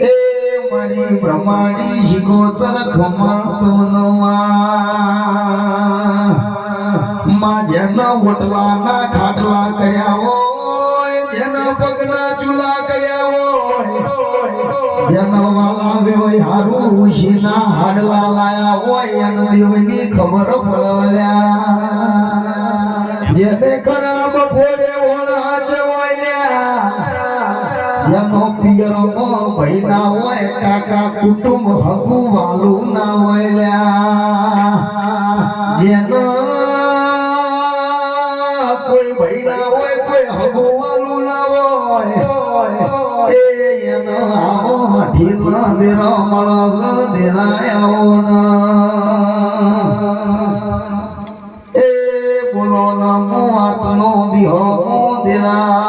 એ મારી બ્રહ્માણી શિકોતર ખમા માં જેના વટલાના ખાટલા કર્યા હોય, જેના પગના ચૂલા કર્યા હોય, જેના વાલા હોય હારું ઉશીના હાડલા લાયા હોય એના દેવની ખબર પડ્યા જેને ખરાબ ફોરે ઓળા જવાયા જેનો પિયરનો ભાઈ ના હોય કાકા કુટુંબ હગુ વાલું ના હોય જેનો કોઈ ભાઈ ના હોય કોઈ હગુ વાલું ના હોય એનો આવો ઠીલા દેરો મળો દેરાયો ના બોલો નમો આત્મનો દિહો દેરા